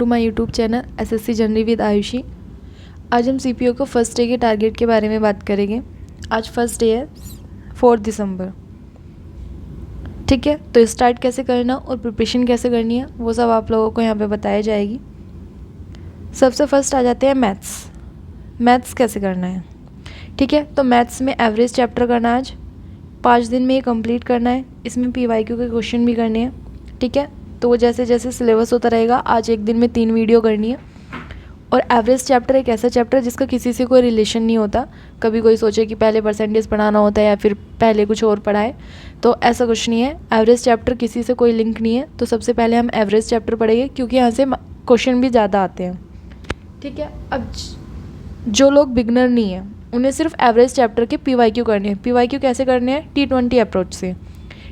To my YouTube channel SSC journey with Ayushi. आज हम CPO को फर्स्ट डे के टारगेट के बारे में बात करेंगे। आज फर्स्ट डे है 4 दिसंबर। ठीक है, तो स्टार्ट कैसे करना और प्रिपरेशन कैसे करनी है वो सब आप लोगों को यहाँ पे बताया जाएगी। सबसे फर्स्ट आ जाते हैं मैथ्स कैसे करना है। ठीक है, तो मैथ्स में एवरेज चैप्टर करना आज 5 दिन में ये कंप्लीट करना है। इसमें पीवाईक्यू के क्वेश्चन भी करने हैं। ठीक है, तो वो जैसे जैसे सिलेबस होता रहेगा आज एक दिन में 3 वीडियो करनी है। और एवरेज चैप्टर एक ऐसा चैप्टर है जिसका किसी से कोई रिलेशन नहीं होता। कभी कोई सोचे कि पहले परसेंटेज पढ़ाना होता है या फिर पहले कुछ और पढ़ाए, तो ऐसा कुछ नहीं है। एवरेज चैप्टर किसी से कोई लिंक नहीं है। तो सबसे पहले हम एवरेज चैप्टर पढ़ेंगे क्योंकि यहाँ से क्वेश्चन भी ज़्यादा आते हैं। ठीक है, अब जो लोग बिगनर नहीं है उन्हें सिर्फ एवरेज चैप्टर के पीवाईक्यू करने हैं। पीवाईक्यू कैसे करने हैं? T20 अप्रोच से।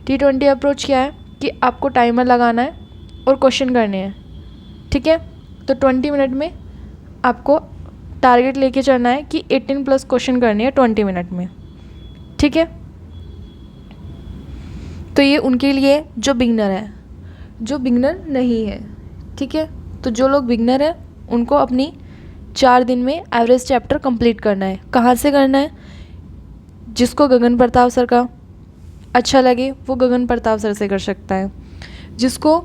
T20 अप्रोच क्या है कि आपको टाइमर लगाना है और क्वेश्चन करने हैं। ठीक है, तो 20 मिनट में आपको टारगेट लेके चलना है कि 18+ क्वेश्चन करने हैं 20 मिनट में। ठीक है, तो ये उनके लिए जो बिगनर है, जो बिगनर नहीं है। ठीक है, तो जो लोग बिगनर है उनको अपनी 4 दिन में एवरेज चैप्टर कंप्लीट करना है। कहाँ से करना है? जिसको गगन प्रताप सर का अच्छा लगे वो गगन प्रताप सर से कर सकता है। जिसको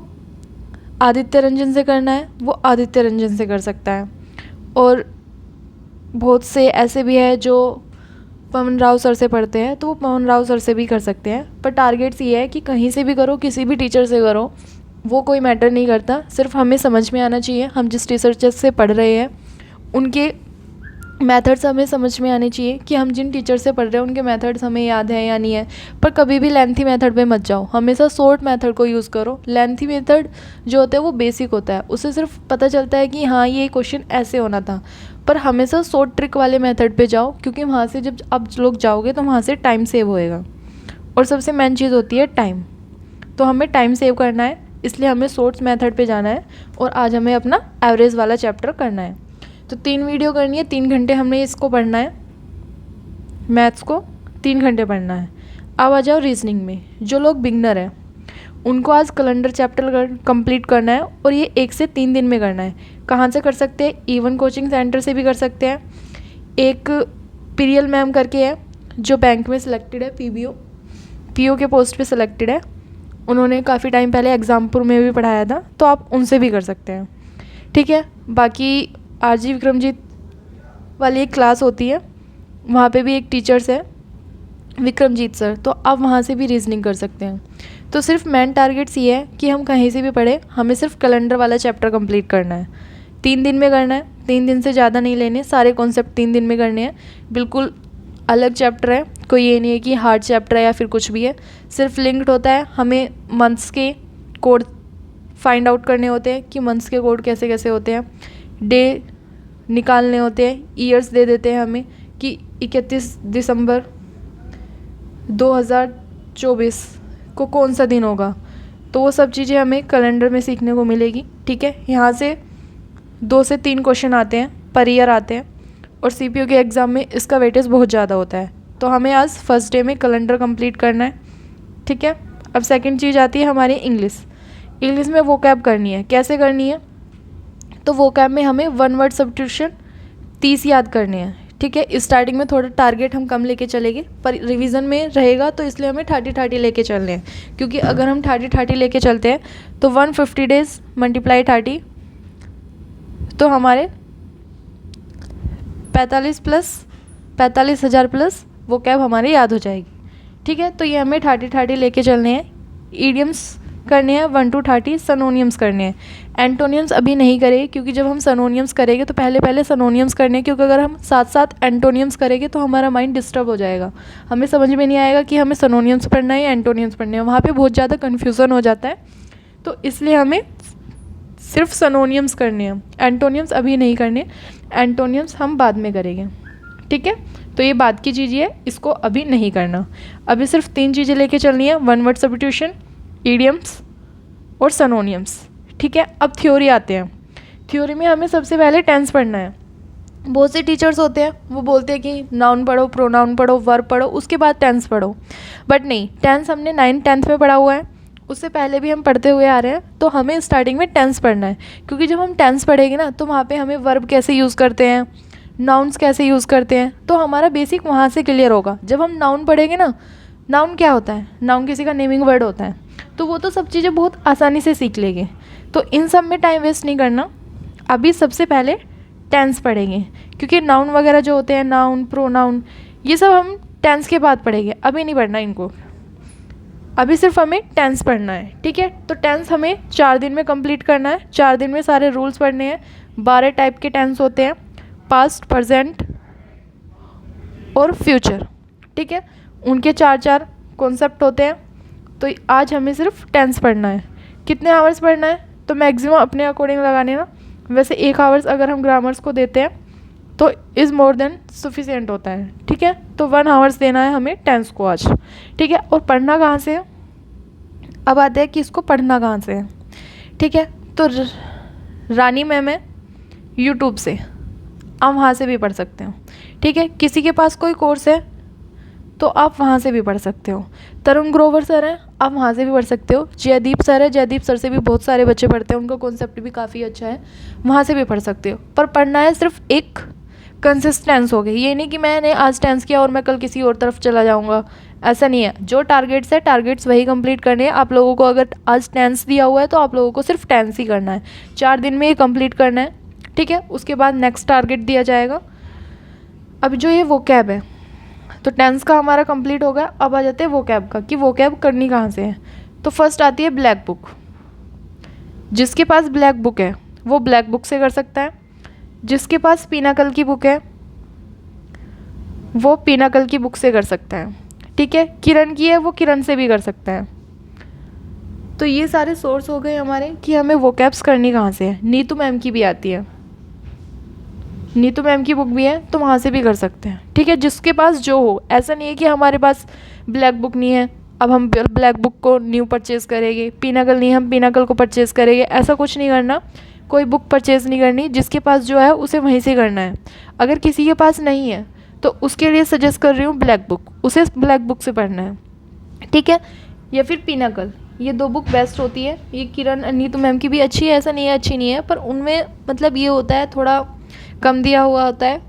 आदित्य रंजन से करना है वो आदित्य रंजन से कर सकता है। और बहुत से ऐसे भी है जो पवन राव सर से पढ़ते हैं तो वो पवन राव सर से भी कर सकते हैं। पर टारगेट्स ये है कि कहीं से भी करो, किसी भी टीचर से करो, वो कोई मैटर नहीं करता। सिर्फ हमें समझ में आना चाहिए। हम जिस टीचर से पढ़ रहे हैं उनके मेथड्स हमें समझ में आने चाहिए कि हम जिन टीचर से पढ़ रहे हैं उनके मेथड्स हमें याद है या नहीं है। पर कभी भी लेंथी मेथड पे मत जाओ, हमेशा शॉर्ट मेथड को यूज़ करो। लेंथी मेथड जो होता है वो बेसिक होता है, उससे सिर्फ पता चलता है कि हाँ ये क्वेश्चन ऐसे होना था। पर हमेशा शॉर्ट ट्रिक वाले मेथड पे जाओ क्योंकि वहाँ से जब आप लोग जाओगे तो वहाँ से टाइम सेव होएगा। और सबसे मेन चीज़ होती है टाइम। तो हमें टाइम सेव करना है, इसलिए हमें शॉर्ट्स मेथड पे जाना है और आज हमें अपना एवरेज वाला चैप्टर करना है। तो 3 वीडियो करनी है, 3 घंटे हमने इसको पढ़ना है। मैथ्स को 3 घंटे पढ़ना है। अब आ जाओ रीजनिंग में। जो लोग बिगनर हैं उनको आज कैलेंडर चैप्टर कंप्लीट करना है और ये 1 से 3 दिन में करना है। कहाँ से कर सकते हैं? E1 कोचिंग सेंटर से भी कर सकते हैं। एक प्रियल मैम करके है जो बैंक में सिलेक्टेड है, PO के पोस्ट पे सिलेक्टेड है। उन्होंने काफ़ी टाइम पहले एग्जामपुर में भी पढ़ाया था, तो आप उनसे भी कर सकते हैं। ठीक है, बाकी RG विक्रमजीत वाली एक क्लास होती है, वहाँ पे भी एक टीचर्स है विक्रमजीत सर, तो आप वहाँ से भी रीजनिंग कर सकते हैं। तो सिर्फ मेन टारगेट्स ये है कि हम कहीं से भी पढ़ें, हमें सिर्फ कैलेंडर वाला चैप्टर कंप्लीट करना है। 3 दिन में करना है, 3 दिन से ज़्यादा नहीं लेने। सारे कॉन्सेप्ट 3 दिन में करने हैं। बिल्कुल अलग चैप्टर है, कोई ये नहीं है कि हार्ड चैप्टर है या फिर कुछ भी है। सिर्फ लिंक्ड होता है। हमें मंथ्स के कोड फाइंड आउट करने होते हैं कि मंथ्स के कोड कैसे कैसे होते हैं। डे निकालने होते हैं। ईयर्स दे देते हैं हमें कि 31 दिसंबर 2024 को कौन सा दिन होगा। तो वो सब चीज़ें हमें कैलेंडर में सीखने को मिलेगी। ठीक है, यहाँ से 2 से 3 क्वेश्चन आते हैं पर ईयर आते हैं और CPO के एग्ज़ाम में इसका वेटेज बहुत ज़्यादा होता है। तो हमें आज फर्स्ट डे में कैलेंडर कंप्लीट करना है। ठीक है, अब सेकंड चीज़ आती है हमारी इंग्लिश में वोकैब करनी है। कैसे करनी है? तो वोकैब में हमें 1 वर्ड सब्स्टिट्यूशन 30 याद करने हैं। ठीक है, स्टार्टिंग में थोड़ा टारगेट हम कम लेके चलेंगे पर रिवीजन में रहेगा, तो इसलिए हमें 30 लेके चलने हैं। क्योंकि अगर हम 30 लेके चलते हैं तो 150 डेज मल्टीप्लाई 30 तो हमारे 45,000 प्लस वोकैब हमारे याद हो जाएगी। ठीक है, तो ये हमें 30 लेके चलने हैं। ईडियम्स करने हैं 1 to 30। सनोनियम्स करने हैं। एंटोनियम्स अभी नहीं करेंगे क्योंकि जब हम सनोनियम्स करेंगे तो पहले सनोनियम्स करने हैं, क्योंकि अगर हम साथ साथ एंटोनियम्स करेंगे तो हमारा माइंड डिस्टर्ब हो जाएगा। हमें समझ में नहीं आएगा कि हमें सनोनियम्स पढ़ना है या एंटोनियम्स पढ़ने हैं। वहाँ पे बहुत ज़्यादा कन्फ्यूज़न हो जाता है, तो इसलिए हमें सिर्फ सनोनियम्स करने हैं। एंटोनियम्स अभी नहीं करने, एंटोनियम्स हम बाद में करेंगे। ठीक है, तो ये बाद की चीज़ है, इसको अभी नहीं करना। अभी सिर्फ 3 चीज़ें लेके चलनी है, 1 वर्ड सब्स्टिट्यूशन, ईडियम्स और सनोनियम्स। ठीक है, अब थ्योरी आते हैं। थ्योरी में हमें सबसे पहले टेंस पढ़ना है। बहुत से टीचर्स होते हैं वो बोलते हैं कि नाउन पढ़ो, प्रोनाउन पढ़ो, वर्ब पढ़ो, उसके बाद टेंस पढ़ो। बट नहीं, टेंस हमने 9th 10th में पढ़ा हुआ है उससे पहले भी हम पढ़ते हुए आ रहे हैं, तो हमें स्टार्टिंग में टेंस पढ़ना है, क्योंकि जब हम टेंस पढ़ेंगे ना तो वहाँ पे हमें वर्ब कैसे यूज़ करते हैं, नाउन्स कैसे यूज़ करते हैं, तो हमारा बेसिक वहाँ से क्लियर होगा। जब हम नाउन पढ़ेंगे ना, नाउन क्या होता है, नाउन किसी का नेमिंग वर्ड होता है, तो वो तो सब चीज़ें बहुत आसानी से सीख लेंगे। तो इन सब में टाइम वेस्ट नहीं करना, अभी सबसे पहले टेंस पढ़ेंगे, क्योंकि नाउन वगैरह जो होते हैं, नाउन, प्रोनाउन, ये सब हम टेंस के बाद पढ़ेंगे, अभी नहीं पढ़ना इनको, अभी सिर्फ हमें टेंस पढ़ना है, ठीक है। तो टेंस हमें 4 दिन में कंप्लीट करना है, 4 दिन में सारे रूल्स पढ़ने हैं। 12 टाइप के टेंस होते हैं, पास्ट, प्रेजेंट और फ्यूचर, ठीक है। उनके 4 कॉन्सेप्ट होते हैं। तो आज हमें सिर्फ टेंस पढ़ना है। कितने आवर्स पढ़ना है, तो मैक्सिमम अपने अकॉर्डिंग लगाने ना, वैसे 1 आवर्स अगर हम ग्रामर्स को देते हैं तो इज़ मोर देन सफिशिएंट होता है, ठीक है। तो 1 आवर्स देना है हमें टेंस को आज, ठीक है। और पढ़ना कहाँ से है, अब आते हैं कि इसको पढ़ना कहाँ से है, ठीक है। तो रानी मैम है यूट्यूब से, आप वहाँ से भी पढ़ सकते हो, ठीक है। किसी के पास कोई कोर्स है तो आप वहाँ से भी पढ़ सकते हो। तरुण ग्रोवर सर हैं, आप वहाँ से भी पढ़ सकते हो। जयदीप सर है, जयदीप सर से भी बहुत सारे बच्चे पढ़ते हैं, उनका कॉन्सेप्ट भी काफ़ी अच्छा है, वहाँ से भी पढ़ सकते हो। पर पढ़ना है सिर्फ एक कंसिस्टेंस हो गई, ये नहीं कि मैंने आज टेंस किया और मैं कल किसी और तरफ चला जाऊँगा, ऐसा नहीं है। जो टारगेट्स है, टारगेट्स वही कंप्लीट करने हैं आप लोगों को। अगर आज टेंस दिया हुआ है तो आप लोगों को सिर्फ टेंस ही करना है, 4 दिन में ये कंप्लीट करना है, ठीक है। उसके बाद नेक्स्ट टारगेट दिया जाएगा। अब जो ये वोकैब है, तो टेंस का हमारा कंप्लीट हो गया। अब आ जाते हैं वोकैब का, कि वोकैब करनी कहाँ से है। तो फर्स्ट आती है ब्लैक बुक। जिसके पास ब्लैक बुक है वो ब्लैक बुक से कर सकता है, जिसके पास पिनाकल की बुक है वो पिनाकल की बुक से कर सकता है, ठीक है। किरण की है वो किरण से भी कर सकता है। तो ये सारे सोर्स हो गए हमारे कि हमें वोकैब्स करनी कहाँ से है। नीतू मैम की भी आती है, नीतू मैम की बुक भी है, तो वहाँ से भी कर सकते हैं, ठीक है। जिसके पास जो हो, ऐसा नहीं है कि हमारे पास ब्लैक बुक नहीं है अब हम ब्लैक बुक को न्यू परचेज़ करेंगे, पिनाकल नहीं हम पिनाकल को परचेज़ करेंगे, ऐसा कुछ नहीं करना। कोई बुक परचेज़ नहीं करनी, जिसके पास जो है उसे वहीं से करना है। अगर किसी के पास नहीं है तो उसके लिए सजेस्ट कर रही हूँ ब्लैक बुक, उसे ब्लैक बुक से पढ़ना है, ठीक है। या फिर पिनाकल, ये 2 बुक बेस्ट होती है। ये किरण नीतू मैम की भी अच्छी है, ऐसा नहीं है अच्छी नहीं है, पर उनमें मतलब ये होता है थोड़ा कम दिया हुआ होता है।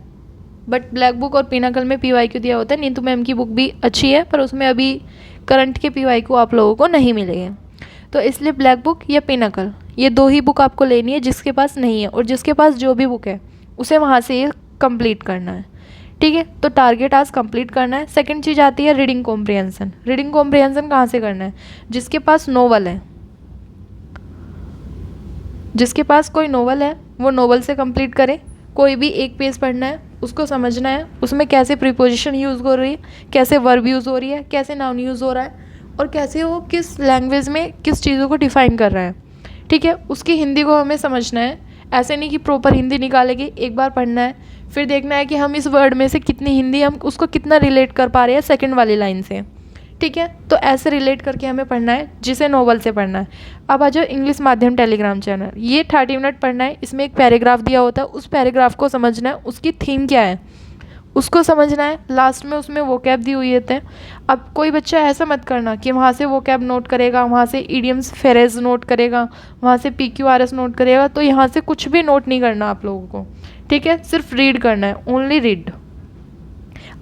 बट ब्लैक बुक और पिनाकल में PYQ दिया होता है। नीतू मैम की बुक भी अच्छी है, पर उसमें अभी करंट के PYQ आप लोगों को नहीं मिलेंगे। तो इसलिए ब्लैक बुक या पिनाकल, ये 2 ही बुक आपको लेनी है जिसके पास नहीं है, और जिसके पास जो भी बुक है उसे वहाँ से ये कंप्लीट करना है, ठीक है। तो टारगेट आज कंप्लीट करना है। सेकंड चीज़ आती है रीडिंग कॉम्प्रिहेंशन। रीडिंग कॉम्प्रिहेंशन कहाँ से करना है, जिसके पास नोवेल है, जिसके पास कोई नोवेल है वो नोवेल से कंप्लीट करे। कोई भी एक पेज पढ़ना है, उसको समझना है उसमें कैसे प्रीपोजिशन यूज़ हो रही है, कैसे वर्ब यूज़ हो रही है, कैसे नाउन यूज़ हो रहा है, और कैसे वो किस लैंग्वेज में किस चीज़ों को डिफ़ाइन कर रहा है, ठीक है। उसकी हिंदी को हमें समझना है, ऐसे नहीं कि प्रॉपर हिंदी निकालेंगे, एक बार पढ़ना है फिर देखना है कि हम इस वर्ड में से कितनी हिंदी, हम उसको कितना रिलेट कर पा रहे हैं सेकंड वाली लाइन से, ठीक है। तो ऐसे रिलेट करके हमें पढ़ना है, जिसे नोवेल से पढ़ना है। अब आ जाओ इंग्लिश माध्यम टेलीग्राम चैनल, ये 30 मिनट पढ़ना है। इसमें एक पैराग्राफ दिया होता है, उस पैराग्राफ को समझना है, उसकी थीम क्या है उसको समझना है। लास्ट में उसमें वोकैब दी हुई होते हैं। अब कोई बच्चा ऐसा मत करना कि वहाँ से वोकैब नोट करेगा, वहाँ से इडियम्स फ्रेज नोट करेगा, वहाँ से PQRS नोट करेगा, तो यहाँ से कुछ भी नोट नहीं करना आप लोगों को, ठीक है। सिर्फ रीड करना है, ओनली रीड।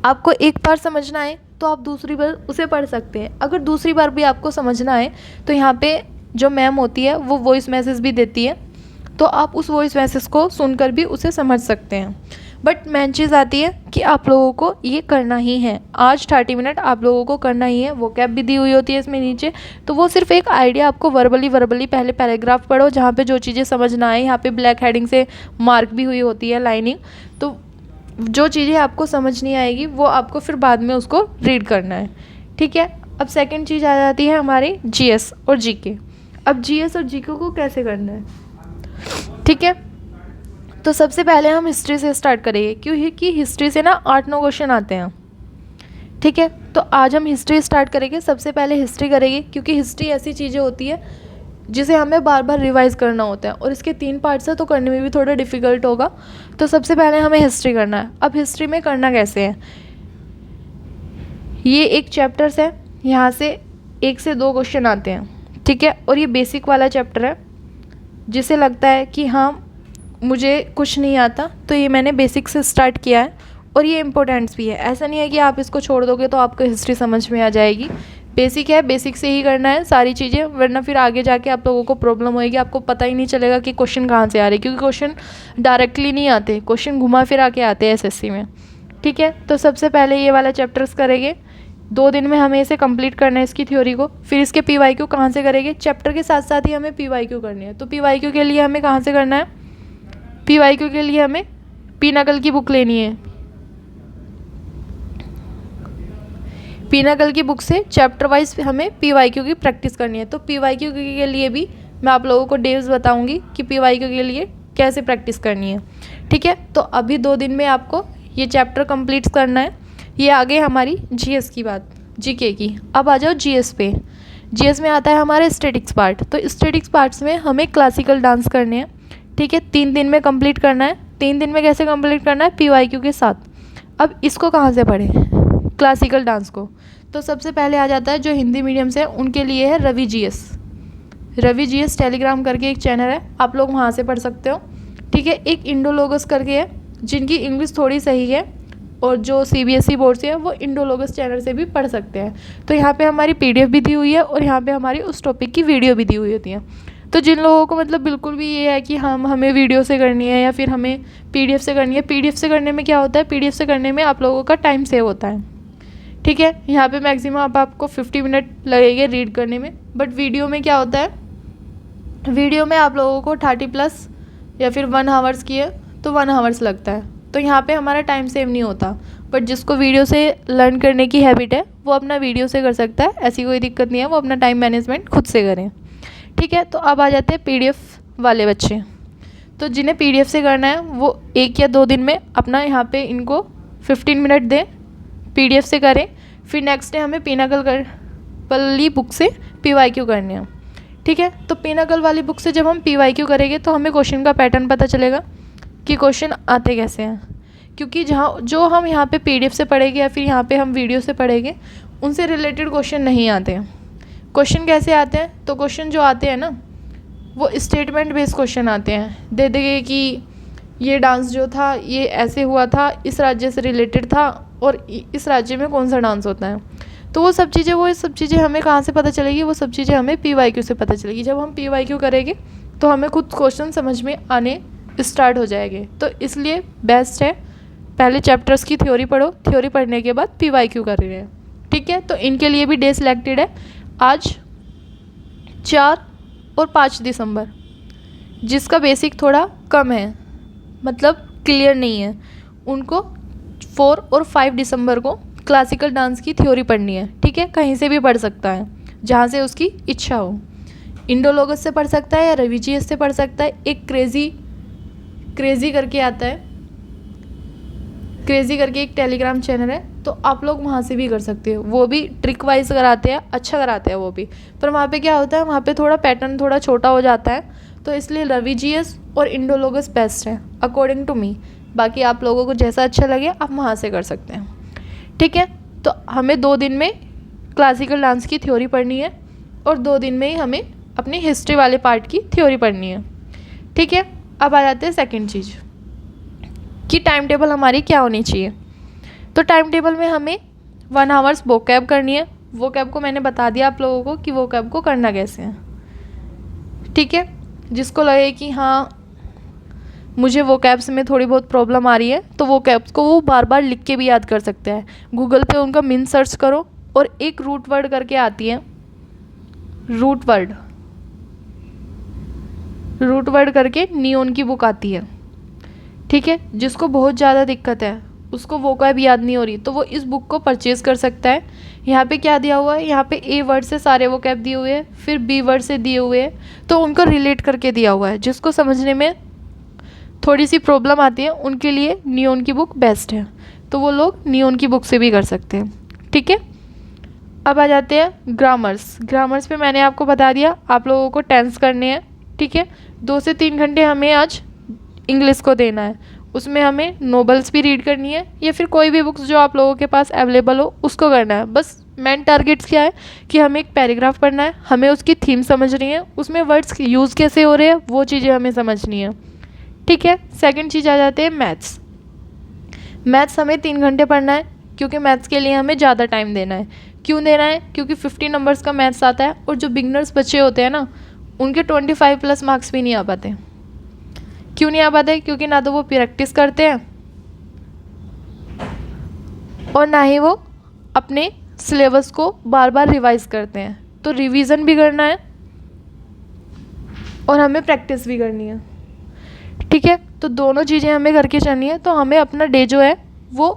आपको एक बार समझना है तो आप दूसरी बार उसे पढ़ सकते हैं। अगर दूसरी बार भी आपको समझना है तो यहाँ पे जो मैम होती है वो वॉइस मैसेज भी देती है, तो आप उस वॉइस मैसेज को सुनकर भी उसे समझ सकते हैं। बट मेन चीज़ आती है कि आप लोगों को ये करना ही है, आज 30 मिनट आप लोगों को करना ही है। वो कैप भी दी हुई होती है इसमें नीचे, तो वो सिर्फ एक आइडिया आपको वर्बली पहले पैराग्राफ पढ़ो, जहाँ पे जो चीज़ें समझ ना आए, यहाँ पे ब्लैक हेडिंग से मार्क भी हुई होती है लाइनिंग, तो जो चीज़ें आपको समझ नहीं आएगी वो आपको फिर बाद में उसको रीड करना है, ठीक है। अब सेकंड चीज़ आ जाती है हमारी GS और GK। अब GS और GK को कैसे करना है, ठीक है। तो सबसे पहले हम हिस्ट्री से स्टार्ट करेंगे, क्योंकि हिस्ट्री से ना 8-9 क्वेश्चन आते हैं, ठीक है। तो आज हम हिस्ट्री स्टार्ट करेंगे, सबसे पहले हिस्ट्री करेंगे, क्योंकि हिस्ट्री ऐसी चीज़ें होती है जिसे हमें बार बार रिवाइज़ करना होता है, और इसके 3 पार्ट्स है तो करने में भी थोड़ा डिफ़िकल्ट होगा। तो सबसे पहले हमें हिस्ट्री करना है। अब हिस्ट्री में करना कैसे है, ये एक चैप्टर्स है, यहाँ से 1 से 2 क्वेश्चन आते हैं, ठीक है। और ये बेसिक वाला चैप्टर है, जिसे लगता है कि हाँ मुझे कुछ नहीं आता, तो ये मैंने बेसिक से स्टार्ट किया है और ये इम्पोर्टेंट्स भी है। ऐसा नहीं है कि आप इसको छोड़ दोगे तो आपको हिस्ट्री समझ में आ जाएगी। बेसिक है, बेसिक से ही करना है सारी चीज़ें, वरना फिर आगे जाके आप लोगों को प्रॉब्लम होएगी, आपको पता ही नहीं चलेगा कि क्वेश्चन कहाँ से आ रहे, क्योंकि क्वेश्चन डायरेक्टली नहीं आते, क्वेश्चन घुमा फिरा के आते हैं एसएससी में। ठीक है, तो सबसे पहले ये वाला चैप्टर्स करेंगे, 2 दिन में हमें इसे कंप्लीट करना है इसकी थ्योरी को। फिर इसके पीवाईक्यू कहाँ से करेंगे, चैप्टर के साथ साथ ही हमें पीवाईक्यू करनी है। तो पीवाईक्यू के लिए हमें कहाँ से करना है, पीवाईक्यू के लिए हमें पिनाकल की बुक लेनी है। पिनाकल की बुक से चैप्टर वाइज हमें पीवाईक्यू की प्रैक्टिस करनी है। तो पीवाईक्यू के लिए भी मैं आप लोगों को डेज बताऊंगी कि पीवाईक्यू के लिए कैसे प्रैक्टिस करनी है। ठीक है, तो अभी 2 दिन में आपको ये चैप्टर कंप्लीट करना है। ये आ गई हमारी जीएस की बात, जीके की। अब आ जाओ जीएस पे। जीएस में आता है हमारे स्टैटिक्स पार्ट। तो स्टैटिक्स पार्ट्स में हमें क्लासिकल डांस करने हैं। ठीक है, 3 दिन में कंप्लीट करना है। 3 दिन में कैसे कंप्लीट करना है, पीवाईक्यू के साथ। अब इसको कहाँ से पढ़ें, क्लासिकल डांस को, तो सबसे पहले आ जाता है जो हिंदी मीडियम से है उनके लिए है Ravi GS. Ravi GS Telegram करके एक चैनल है, आप लोग वहाँ से पढ़ सकते हो। ठीक है, एक इंडोलोगस करके है, जिनकी इंग्लिश थोड़ी सही है और जो सीबीएसई बोर्ड से है वो इंडोलोगस चैनल से भी पढ़ सकते हैं। तो यहाँ पे हमारी पीडीएफ भी दी हुई है और यहाँ पे हमारी उस टॉपिक की वीडियो भी दी हुई होती है। तो जिन लोगों को मतलब बिल्कुल भी ये है कि हमें वीडियो से करनी है या फिर हमें पीडीएफ से करनी है, पीडीएफ से करने में क्या होता है, पीडीएफ से करने में आप लोगों का टाइम सेव होता है। ठीक है, यहाँ पे मैक्सिमम आपको 50 मिनट लगेंगे रीड करने में, बट वीडियो में क्या होता है, वीडियो में आप लोगों को 30+ या फिर 1 आवर्स की है तो 1 आवर्स लगता है। तो यहाँ पे हमारा टाइम सेव नहीं होता। बट जिसको वीडियो से लर्न करने की हैबिट है वो अपना वीडियो से कर सकता है, ऐसी कोई दिक्कत नहीं है, वो अपना टाइम मैनेजमेंट खुद से करें। ठीक है, तो अब आ जाते हैं पीडीएफ वाले बच्चे। तो जिन्हें पीडीएफ से करना है वो 1 या 2 दिन में अपना यहाँ पे इनको 15 मिनट दें, पीडीएफ से करें। फिर नेक्स्ट डे हमें पिनाकल वाली बुक से पीवाईक्यू करने हैं। ठीक है, तो पिनाकल वाली बुक से जब हम पीवाईक्यू करेंगे तो हमें क्वेश्चन का पैटर्न पता चलेगा कि क्वेश्चन आते कैसे हैं, क्योंकि जो हम यहाँ पे पीडीएफ से पढ़ेंगे या फिर यहाँ पे हम वीडियो से पढ़ेंगे उनसे रिलेटेड क्वेश्चन नहीं आते हैं। क्वेश्चन कैसे आते हैं, तो क्वेश्चन जो आते हैं ना वो स्टेटमेंट बेस्ड क्वेश्चन आते हैं। दे देंगे कि ये डांस जो था ये ऐसे हुआ था, इस राज्य से रिलेटेड था और इस राज्य में कौन सा डांस होता है। तो वो सब चीज़ें हमें कहाँ से पता चलेगी, वो सब चीज़ें हमें पीवाईक्यू से पता चलेगी। जब हम पीवाईक्यू करेंगे तो हमें खुद क्वेश्चन समझ में आने स्टार्ट हो जाएंगे। तो इसलिए बेस्ट है पहले चैप्टर्स की थ्योरी पढ़ो, थ्योरी पढ़ने के बाद पीवाईक्यू कर रहे हैं। ठीक है, तो इनके लिए भी डे सिलेक्टेड है आज 4 और 5 दिसंबर। जिसका बेसिक थोड़ा कम है, मतलब क्लियर नहीं है, उनको 4 और 5 दिसंबर को क्लासिकल डांस की थ्योरी पढ़नी है। ठीक है, कहीं से भी पढ़ सकता है जहाँ से उसकी इच्छा हो, इंडोलोगस से पढ़ सकता है या रवि जीएस से पढ़ सकता है। एक क्रेजी करके आता है, क्रेजी करके एक टेलीग्राम चैनल है, तो आप लोग वहाँ से भी कर सकते हो। वो भी ट्रिक वाइज कराते हैं, अच्छा कराते हैं वो भी, पर वहाँ पे क्या होता है, वहाँ पे थोड़ा पैटर्न थोड़ा छोटा हो जाता है। तो इसलिए रवि जीएस और इंडोलोगस बेस्ट है अकॉर्डिंग टू मी। बाकी आप लोगों को जैसा अच्छा लगे आप वहाँ से कर सकते हैं। ठीक है, तो हमें 2 दिन में क्लासिकल डांस की थ्योरी पढ़नी है और 2 दिन में ही हमें अपनी हिस्ट्री वाले पार्ट की थ्योरी पढ़नी है। ठीक है, अब आ जाते हैं सेकंड चीज़ कि टाइम टेबल हमारी क्या होनी चाहिए। तो टाइम टेबल में हमें 1 आवर्स वोकैब करनी है। वोकैब को मैंने बता दिया आप लोगों को कि वोकैब को करना कैसे है। ठीक है, जिसको लगे कि हाँ मुझे वोकैब्स में थोड़ी बहुत प्रॉब्लम आ रही है तो वोकैब्स को वो बार बार लिख के भी याद कर सकते हैं। गूगल पे उनका मीन सर्च करो और एक रूट वर्ड करके आती है, रूट वर्ड करके नियोन की बुक आती है। ठीक है, जिसको बहुत ज़्यादा दिक्कत है, उसको वोकैब याद नहीं हो रही, तो वो इस बुक को परचेज़ कर सकता है। यहाँ पे क्या दिया हुआ है, यहाँ पे ए वर्ड से सारे वोकैब दिए हुए हैं, फिर बी वर्ड से दिए हुए हैं, तो उनको रिलेट करके दिया हुआ है। जिसको समझने में थोड़ी सी प्रॉब्लम आती है उनके लिए नियोन की बुक बेस्ट है, तो वो लोग नियोन की बुक से भी कर सकते हैं। ठीक है, अब आ जाते हैं ग्रामर्स पे मैंने आपको बता दिया आप लोगों को टेंस करने हैं। ठीक है, 2 से 3 घंटे हमें आज इंग्लिश को देना है। उसमें हमें नोवेल्स भी रीड करनी है या फिर कोई भी बुक्स जो आप लोगों के पास अवेलेबल हो उसको करना है। बस मेन टारगेट्स क्या है कि हमें एक पैराग्राफ पढ़ना है, हमें उसकी थीम समझनी है, उसमें वर्ड्स यूज़ कैसे हो रहे हैं वो चीज़ें हमें समझनी है। ठीक है। सेकंड चीज़ आ जाते हैं मैथ्स। मैथ्स हमें 3 घंटे पढ़ना है, क्योंकि मैथ्स के लिए हमें ज़्यादा टाइम देना है। क्यों देना है? क्योंकि 50 नंबर्स का मैथ्स आता है, और जो बिगनर्स बच्चे होते हैं ना, उनके 25+ मार्क्स भी नहीं आ पाते। क्यों नहीं आ पाते? क्योंकि ना तो वो प्रैक्टिस करते हैं और ना ही वो अपने सिलेबस को बार बार रिवाइज करते हैं। तो रिवीजन भी करना है और हमें प्रैक्टिस भी करनी है। ठीक है। तो दोनों चीज़ें हमें करके चलनी है। तो हमें अपना डे जो है वो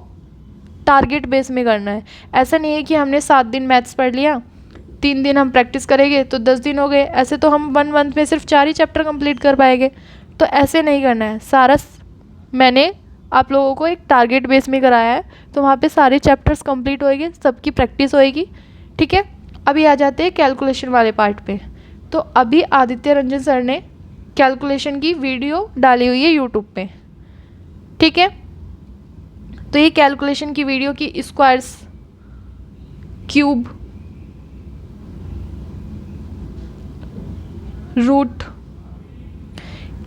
टारगेट बेस में करना है। ऐसा नहीं है कि हमने 7 दिन मैथ्स पढ़ लिया, 3 दिन हम प्रैक्टिस करेंगे तो 10 दिन हो गए। ऐसे तो हम 1 मंथ में सिर्फ 4 ही चैप्टर कंप्लीट कर पाएंगे। तो ऐसे नहीं करना है। मैंने आप लोगों को एक टारगेट बेस में कराया है, तो वहाँ पे सारे चैप्टर्स कंप्लीट होएंगे, सबकी प्रैक्टिस होएगी। ठीक है। अभी आ जाते हैं कैलकुलेशन वाले पार्ट पे। तो अभी आदित्य रंजन सर ने कैलकुलेशन की वीडियो डाली हुई है यूट्यूब पे। ठीक है। तो ये कैलकुलेशन की वीडियो की स्क्वायर्स, क्यूब, रूट,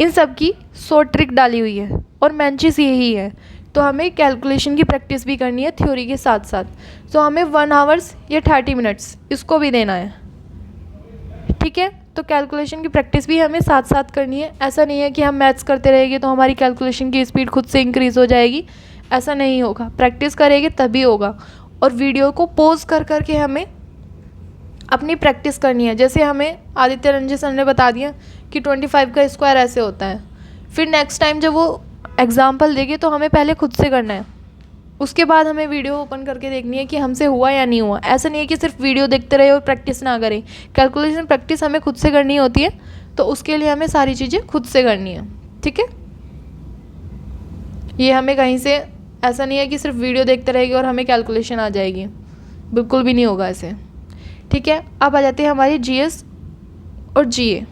इन सब की शॉर्ट ट्रिक डाली हुई है, और मेन चीज़ यही है। तो हमें कैलकुलेशन की प्रैक्टिस भी करनी है थ्योरी के साथ साथ। तो हमें 1 आवर्स या 30 मिनट्स इसको भी देना है। ठीक है। तो कैलकुलेशन की प्रैक्टिस भी हमें साथ साथ करनी है। ऐसा नहीं है कि हम मैथ्स करते रहेंगे तो हमारी कैलकुलेशन की स्पीड खुद से इंक्रीज़ हो जाएगी। ऐसा नहीं होगा। प्रैक्टिस करेंगे तभी होगा। और वीडियो को पॉज कर करके हमें अपनी प्रैक्टिस करनी है। जैसे हमें आदित्य रंजन सर ने बता दिया कि 25 का स्क्वायर ऐसे होता है, फिर नेक्स्ट टाइम जब वो एग्जाम्पल देंगे तो हमें पहले खुद से करना है, उसके बाद हमें वीडियो ओपन करके देखनी है कि हमसे हुआ या नहीं हुआ। ऐसा नहीं है कि सिर्फ वीडियो देखते रहे और प्रैक्टिस ना करें। कैलकुलेशन प्रैक्टिस हमें खुद से करनी होती है, तो उसके लिए हमें सारी चीज़ें खुद से करनी है। ठीक है। ये हमें कहीं से, ऐसा नहीं है कि सिर्फ वीडियो देखते रहेंगे और हमें कैलकुलेशन आ जाएगी, बिल्कुल भी नहीं होगा ऐसे। ठीक है। अब आ जाती है हमारी जीएस और जीए।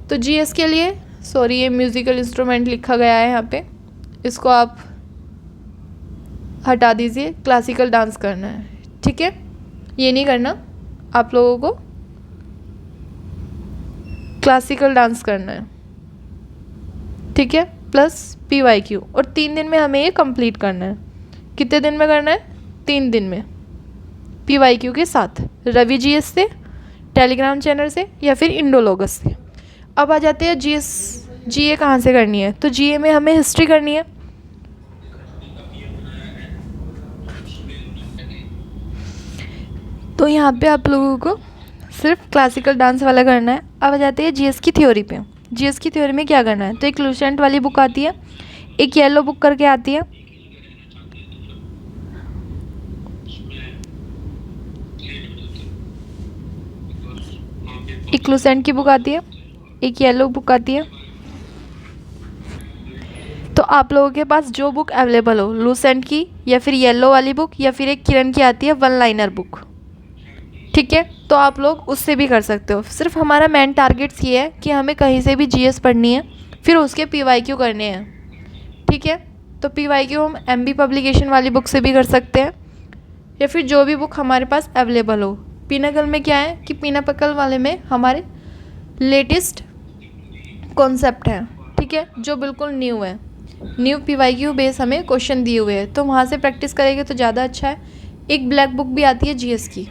तो जीएस के लिए, सॉरी ये म्यूज़िकल इंस्ट्रूमेंट लिखा गया है यहाँ पे, इसको आप हटा दीजिए। क्लासिकल डांस करना है। ठीक है। ये नहीं करना, आप लोगों को क्लासिकल डांस करना है। ठीक है। प्लस PYQ, और 3 दिन में हमें ये कंप्लीट करना है। कितने दिन में करना है? 3 दिन में, PYQ के साथ, रवि जीएस से, टेलीग्राम चैनल से, या फिर इंडोलॉगस से। अब आ जाते हैं जीए कहाँ से करनी है। तो जीए में हमें हिस्ट्री करनी है। तो यहाँ पे आप लोगों को सिर्फ क्लासिकल डांस वाला करना है। अब आ जाते हैं जीएस की थ्योरी पे। जीएस की थ्योरी में क्या करना है? तो एक लूसेंट वाली बुक आती है, एक येलो बुक करके आती है, एक लूसेंट की बुक आती है, एक येलो बुक आती है। तो आप लोगों के पास जो बुक अवेलेबल हो, लूसेंट की या फिर येलो वाली बुक, या फिर एक किरण की आती है 1 लाइनर बुक। ठीक है। तो आप लोग उससे भी कर सकते हो। सिर्फ हमारा मेन टारगेट्स ये है कि हमें कहीं से भी जीएस पढ़नी है, फिर उसके PYQ करने हैं। ठीक है। तो PYQ हम MB पब्लिकेशन वाली बुक से भी कर सकते हैं, या फिर जो भी बुक हमारे पास अवेलेबल हो। पिनाकल में क्या है कि पिनाकल वाले में हमारे लेटेस्ट कॉन्सेप्ट है। ठीक है। जो बिल्कुल न्यू है, न्यू PYQ बेस हमें क्वेश्चन दिए हुए हैं, तो वहाँ से प्रैक्टिस करेंगे तो ज़्यादा अच्छा है। एक ब्लैक बुक भी आती है जीएस की।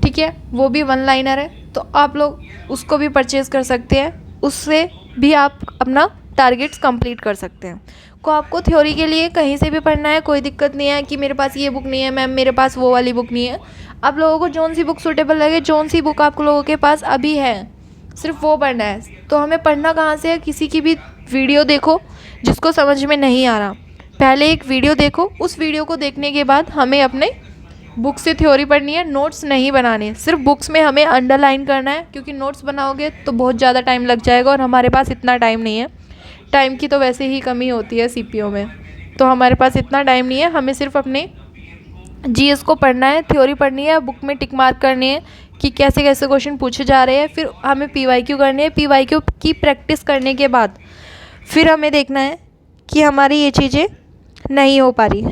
ठीक है। वो भी 1 लाइनर है, तो आप लोग उसको भी परचेज़ कर सकते हैं। उससे भी आप अपना टारगेट्स कंप्लीट कर सकते हैं। को आपको थ्योरी के लिए कहीं से भी पढ़ना है, कोई दिक्कत नहीं है कि मेरे पास ये बुक नहीं है मैम, मेरे पास वो वाली बुक नहीं है। आप लोगों को जौन सी बुक सूटेबल लगे, जौन सी बुक आप लोगों के पास अभी है, सिर्फ वो पढ़ना है। तो हमें पढ़ना कहाँ से है? किसी की भी वीडियो देखो जिसको समझ में नहीं आ रहा, पहले एक वीडियो देखो, उस वीडियो को देखने के बाद हमें अपने बुक से थ्योरी पढ़नी है। नोट्स नहीं बनाने, सिर्फ बुक्स में हमें अंडरलाइन करना है, क्योंकि नोट्स बनाओगे तो बहुत ज़्यादा टाइम लग जाएगा और हमारे पास इतना टाइम नहीं है। टाइम की तो वैसे ही कमी होती है CPO में, तो हमारे पास इतना टाइम नहीं है। हमें सिर्फ अपने जीएस को पढ़ना है, थ्योरी पढ़नी है, बुक में टिक मार्क करनी है कि कैसे कैसे क्वेश्चन पूछे जा रहे हैं। फिर हमें PYQ करनी है। PYQ की प्रैक्टिस करने के बाद फिर हमें देखना है कि हमारी ये चीज़ें नहीं हो पा रही,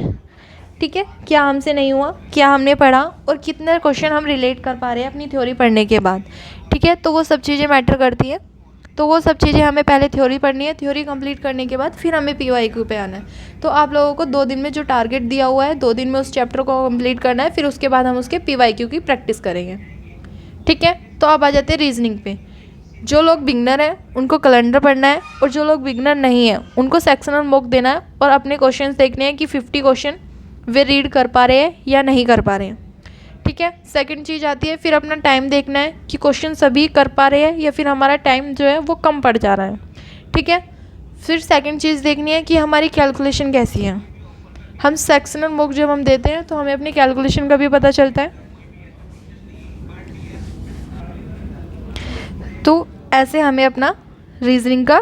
ठीक है, क्या हमसे नहीं हुआ, क्या हमने पढ़ा और कितने क्वेश्चन हम रिलेट कर पा रहे हैं अपनी थ्योरी पढ़ने के बाद। ठीक है, तो वो सब चीज़ें मैटर करती हैं। तो वो सब चीज़ें हमें पहले थ्योरी पढ़नी है, थ्योरी कंप्लीट करने के बाद फिर हमें PYQ पे आना है। तो आप लोगों को 2 दिन में जो टारगेट दिया हुआ है, 2 दिन में उस चैप्टर को कंप्लीट करना है, फिर उसके बाद हम उसके PYQ की प्रैक्टिस करेंगे। ठीक है, तो अब आ जाते हैं रीजनिंग पे। जो लोग बिगनर हैं उनको कैलेंडर पढ़ना है, और जो लोग बिगनर नहीं हैं उनको सेक्शनल मॉक देना है और अपने क्वेश्चन देखने हैं कि 50 क्वेश्चन वे रीड कर पा रहे हैं या नहीं कर पा रहे हैं। ठीक है, सेकंड चीज़ आती है फिर अपना टाइम देखना है कि क्वेश्चन सभी कर पा रहे हैं या फिर हमारा टाइम जो है वो कम पड़ जा रहा है। ठीक है, फिर सेकंड चीज़ देखनी है कि हमारी कैलकुलेशन कैसी है। हम सेक्शनल मॉक जब हम देते हैं तो हमें अपनी कैलकुलेशन का भी पता चलता है। तो ऐसे हमें अपना रीजनिंग का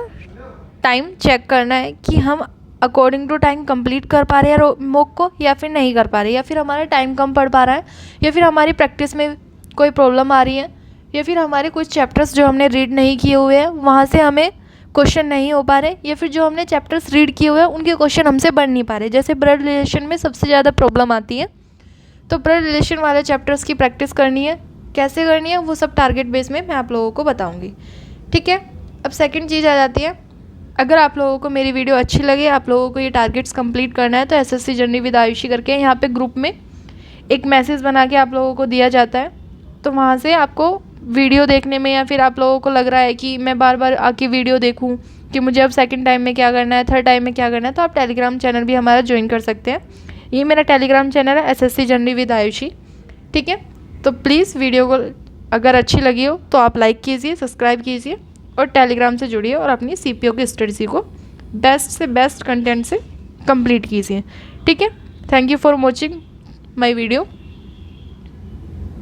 टाइम चेक करना है कि हम अकॉर्डिंग टू टाइम कंप्लीट कर पा रहे हैं मॉक को या फिर नहीं कर पा रहे, या फिर हमारा टाइम कम पड़ पा रहा है, या फिर हमारी प्रैक्टिस में कोई प्रॉब्लम आ रही है, या फिर हमारे कुछ चैप्टर्स जो हमने रीड नहीं किए हुए हैं वहाँ से हमें क्वेश्चन नहीं हो पा रहे, या फिर जो हमने चैप्टर्स रीड किए हुए हैं उनके क्वेश्चन हमसे बन नहीं पा रहे। जैसे ब्लड रिलेशन में सबसे ज़्यादा प्रॉब्लम आती है, तो ब्लड रिलेशन वाले चैप्टर्स की प्रैक्टिस करनी है। कैसे करनी है वो सब टारगेट बेस में मैं आप लोगों को बताऊँगी। ठीक है, अब सेकेंड चीज़ आ जाती है, अगर आप लोगों को मेरी वीडियो अच्छी लगे, आप लोगों को ये टारगेट्स कंप्लीट करना है, तो SSC जर्नी विद आयुषी करके यहाँ पे ग्रुप में एक मैसेज बना के आप लोगों को दिया जाता है। तो वहाँ से आपको वीडियो देखने में, या फिर आप लोगों को लग रहा है कि मैं बार बार आके वीडियो देखूँ कि मुझे अब सेकंड टाइम में क्या करना है, थर्ड टाइम में क्या करना है, तो आप टेलीग्राम चैनल भी हमारा ज्वाइन कर सकते हैं। ये मेरा टेलीग्राम चैनल है SSC जर्नी विद आयुषी। ठीक है, तो प्लीज़ वीडियो को अगर अच्छी लगी हो तो आप लाइक कीजिए, सब्सक्राइब कीजिए और टेलीग्राम से जुड़िए और अपनी CPO की स्टडी को बेस्ट से बेस्ट कंटेंट से कंप्लीट कीजिए। ठीक है, thank you for watching my video.